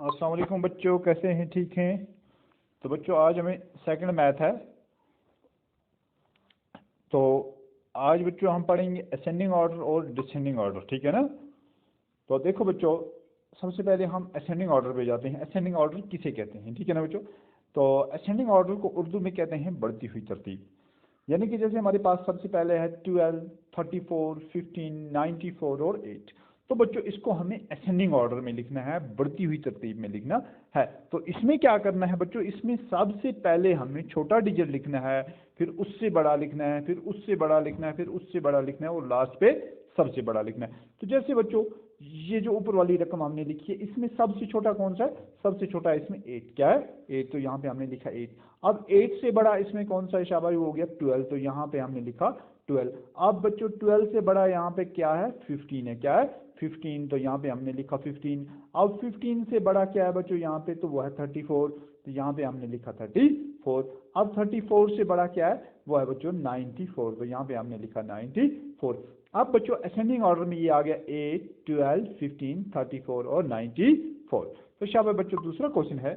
अस्सलाम वालेकुम बच्चों, कैसे हैं? ठीक हैं? तो बच्चों आज हमें सेकंड मैथ है। तो आज बच्चों हम पढ़ेंगे असेंडिंग ऑर्डर और डिसेंडिंग ऑर्डर, ठीक है ना? तो देखो बच्चों, सबसे पहले हम असेंडिंग ऑर्डर पे जाते हैं। असेंडिंग ऑर्डर किसे कहते हैं, ठीक है ना बच्चों? तो असेंडिंग ऑर्डर को उर्दू में कहते हैं बढ़ती हुई तरतीब। यानी कि जैसे हमारे पास सबसे पहले है 12, 34, 15, 94 और 8। तो बच्चों इसको हमें असेंडिंग ऑर्डर में लिखना है, बढ़ती हुई तरतीब में लिखना है। तो इसमें क्या करना है बच्चों, इसमें सबसे पहले हमें छोटा डिजिट लिखना है, फिर उससे बड़ा लिखना है, फिर उससे बड़ा लिखना है, फिर उससे बड़ा लिखना है और लास्ट पे सबसे बड़ा लिखना है। तो जैसे बच्चों ये जो ऊपर वाली रकम हमने लिखी है, इसमें सबसे छोटा कौन सा है? सबसे छोटा इसमें 8। क्या है? 8। तो यहाँ पे हमने लिखा 8। अब 8 से बड़ा इसमें कौन सा है? शाबाश, हो गया 12। तो यहाँ पे हमने लिखा 12। अब बच्चों 12 से बड़ा यहाँ पे क्या है? 15 है। क्या है? 15। तो यहाँ पे हमने लिखा 15। अब 15 से बड़ा क्या है बच्चों यहाँ पे? तो वो है 34। तो यहाँ पे हमने लिखा 34। अब 34 से बड़ा क्या है? वो है बच्चों 94। तो यहाँ पे हमने लिखा 94। अब बच्चों असेंडिंग ऑर्डर में ये आ गया 8, 12, 15, 34 और 94। तो शाबाश बच्चों, दूसरा क्वेश्चन है,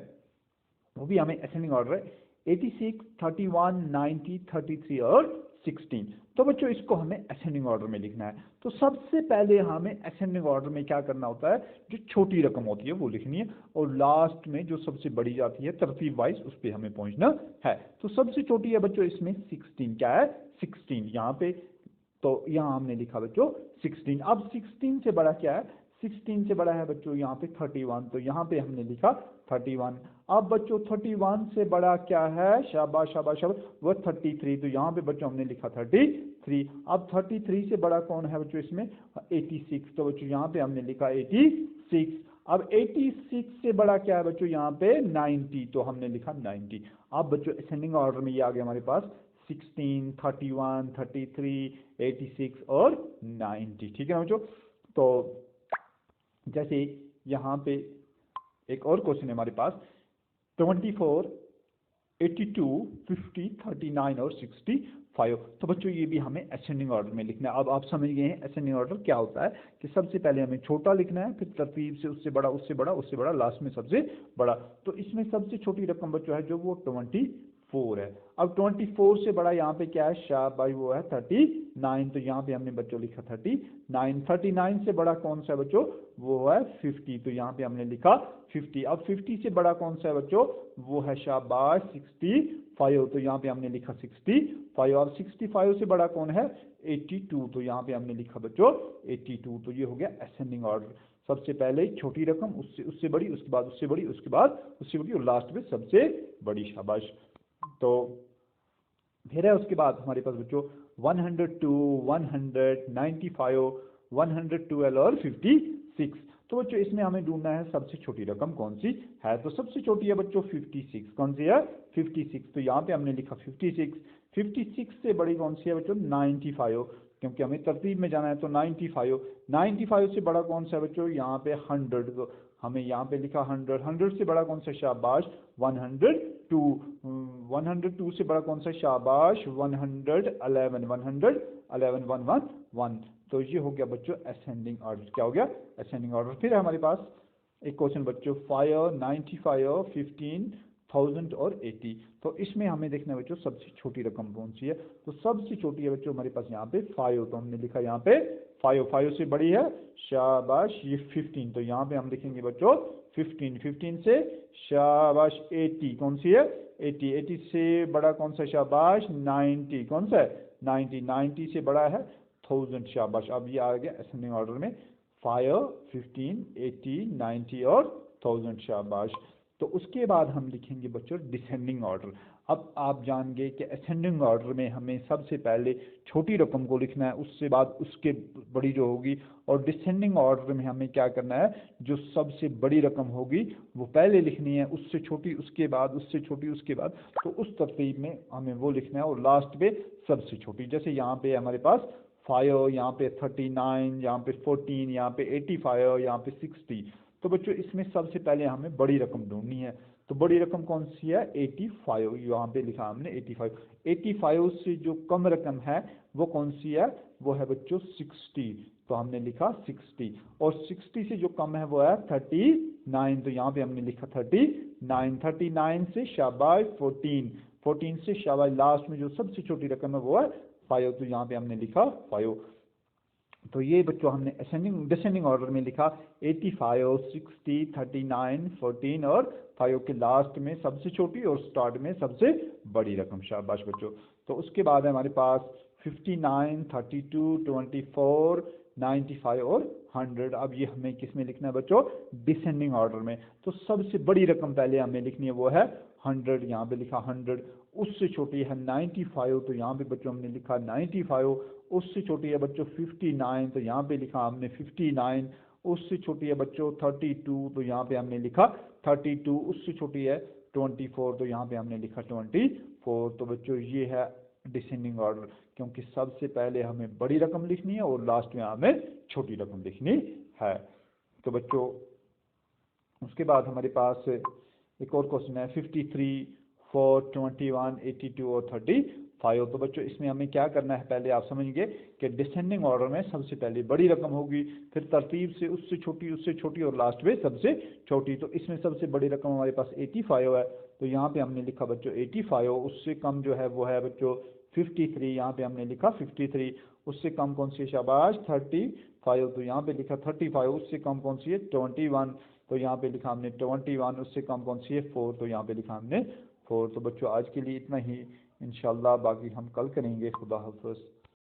वो भी हमें असेंडिंग ऑर्डर है, 86, 31, 90, 33 और 16। तो बच्चों इसको हमें असेंडिंग ऑर्डर में लिखना है। तो सबसे पहले हमें असेंडिंग ऑर्डर में क्या करना होता है? जो छोटी रकम होती है वो लिखनी है, और लास्ट में जो सबसे बड़ी जाती है तरतीब वाइज उस पर हमें पहुंचना है। तो सबसे छोटी है बच्चों इसमें 16। क्या है? 16 यहाँ पे। तो यहाँ हमने लिखा बच्चों 16। अब 16 से बड़ा क्या है? 16 से बड़ा है बच्चों यहाँ पे 31। तो यहाँ पे हमने लिखा 31। अब बच्चों 31 से बड़ा क्या है? शाबाश शाबाश शाबाश, वो 33। तो यहाँ पे बच्चों हमने लिखा 33। अब 33 से बड़ा कौन है बच्चों इसमें? 86। तो बच्चों यहाँ पे हमने लिखा 86। अब 86 से बड़ा क्या है बच्चों यहाँ पे? 90। तो हमने लिखा 90। अब बच्चों असेंडिंग ऑर्डर में ये आ गया हमारे पास 16, 31, 33, 86 और 90, ठीक है ना बच्चों? तो जैसे यहाँ पे एक और क्वेश्चन है हमारे पास, 24, 82, 50, 39 और 65। तो बच्चों ये भी हमें असेंडिंग ऑर्डर में लिखना है। अब आप समझ गए हैं असेंडिंग ऑर्डर क्या होता है, कि सबसे पहले हमें छोटा लिखना है, फिर तरतीब से उससे बड़ा, उससे बड़ा, उससे बड़ा, लास्ट में सबसे बड़ा। तो इसमें सबसे छोटी रकम बच्चों है जो वो 24 है। अब 24 से बड़ा यहाँ पे क्या है? शाबाश, वो है 39। तो यहाँ पे हमने बच्चों लिखा 39। 39 से बड़ा कौन सा है बच्चों? वो है 50। तो यहाँ पे हमने लिखा 50। अब 50 से बड़ा कौन सा है बच्चों? वो है शाबाश 65। तो यहाँ पे हमने लिखा 65। अब 65 से बड़ा कौन है? 82। तो यहाँ पे हमने लिखा बच्चों 82। तो ये हो गया असेंडिंग ऑर्डर। सबसे पहले छोटी रकम, उससे उससे बड़ी, उसके बाद उससे बड़ी, उसके बाद उससे बड़ी, और लास्ट में सबसे बड़ी। शाबाश। तो फिर है उसके बाद हमारे पास बच्चों 102, 100, 95, 112 और 56। तो बच्चों इसमें हमें ढूंढना है सबसे छोटी रकम कौन सी है। तो सबसे छोटी है बच्चों 56। कौन सी है? 56। तो यहाँ पे हमने लिखा 56। 56 से बड़ी कौन सी है बच्चों? 95, क्योंकि हमें तरतीब में जाना है। तो 95। 95 से बड़ा कौन सा है बच्चों? यहाँ पे 100। तो हमें यहाँ पे लिखा 100। 100 से बड़ा कौन सा? शाबाश 102। 102 से बड़ा कौन सा? शाबाश 111। 111, 111। तो ये हो गया बच्चों असेंडिंग ऑर्डर। क्या हो गया? Ascending order. फिर है हमारे पास एक क्वेश्चन बच्चों 5, 95, 15, 1000 और 80। तो इसमें हमें देखना है बच्चों सबसे छोटी रकम कौन सी है। तो सबसे छोटी है बच्चों हमारे पास यहाँ पे 5। तो हमने लिखा यहाँ पे 5। 5 से बड़ी है शाबाश ये 15। तो यहाँ पे हम लिखेंगे बच्चों 15। 15 से शाबाश 80। कौन सी है? 80। 80 से बड़ा कौन सा? शाबाश 90। कौन सा है? 90। 90 से बड़ा है 1000। शाबाश। अब ये आ गया असेंडिंग ऑर्डर में 5, 15, 80, 90 और 1000। शाबाश। तो उसके बाद हम लिखेंगे बच्चों डिसेंडिंग ऑर्डर। अब आप जान गए कि असेंडिंग ऑर्डर में हमें सबसे पहले छोटी रकम को लिखना है, उससे बाद उसके बड़ी जो होगी, और डिसेंडिंग ऑर्डर में हमें क्या करना है? जो सबसे बड़ी रकम होगी वो पहले लिखनी है, उससे छोटी उसके बाद, उससे छोटी उसके बाद। तो उस तरतीब में हमें वो लिखना है, और लास्ट पे सबसे छोटी। जैसे यहाँ पे हमारे पास 5, यहाँ पे 39, यहाँ पे 14, यहाँ पे 85, यहाँ पे 60। तो बच्चों इसमें सबसे पहले हमें बड़ी रकम ढूंढनी है। तो बड़ी रकम कौन सी है? 85। यहाँ पे लिखा हमने 85। 85 से जो कम रकम है वो कौन सी है, वो है बच्चों 60। तो हमने लिखा 60 और 60 से जो कम है वो है 39। तो यहाँ पे हमने लिखा 39। 39 से शाबाश 14, 14 से शाबाश लास्ट में जो सबसे छोटी रकम है वो है 5। तो यहाँ पे हमने लिखा 5। तो ये बच्चों हमने असेंडिंग डिसेंडिंग ऑर्डर में लिखा 85, 60, 39, 14 और 5 के लास्ट में सबसे छोटी और स्टार्ट में सबसे बड़ी रकम। शाबाश बच्चों। तो उसके बाद है हमारे पास 59, 32, 24, 95 और 100। अब ये हमें किस में लिखना है बच्चों, डिसेंडिंग ऑर्डर में। तो सबसे बड़ी रकम पहले हमें लिखनी है वो है 100। यहाँ पे लिखा 100। उससे छोटी है 95। तो यहाँ पे बच्चों हमने लिखा 95। उससे छोटी है बच्चों 59। तो यहाँ पे लिखा हमने 59। उससे छोटी है बच्चों 32। तो यहाँ पे हमने लिखा 32। उससे छोटी है 24। तो यहाँ पे हमने लिखा 24। तो बच्चों ये है डिसेंडिंग ऑर्डर, क्योंकि सबसे पहले हमें बड़ी रकम लिखनी है और लास्ट में हमें छोटी रकम लिखनी है। तो बच्चों उसके बाद हमारे पास एक और क्वेश्चन है 53, 4, 21, 82 और 35। तो बच्चों इसमें हमें क्या करना है, पहले आप समझिए कि डिसेंडिंग ऑर्डर में सबसे पहले बड़ी रकम होगी, फिर तरतीब से उससे छोटी और लास्ट में सबसे छोटी। तो इसमें सबसे बड़ी रकम हमारे पास 85 है। तो यहाँ पे हमने लिखा बच्चों 85। उससे कम जो है वो है बच्चों 53। यहाँ पे हमने लिखा 53। उससे कम कौन सी है, शाबाश 35। तो यहाँ पे लिखा 35। उससे कम कौन सी है 21। तो यहाँ पे लिखा हमने 21। उससे कम कौन सी है 4। तो यहाँ पे लिखा हमने 4। तो बच्चों आज के लिए इतना ही, इंशाल्लाह बाकी हम कल करेंगे। खुदा हाफ़िज़।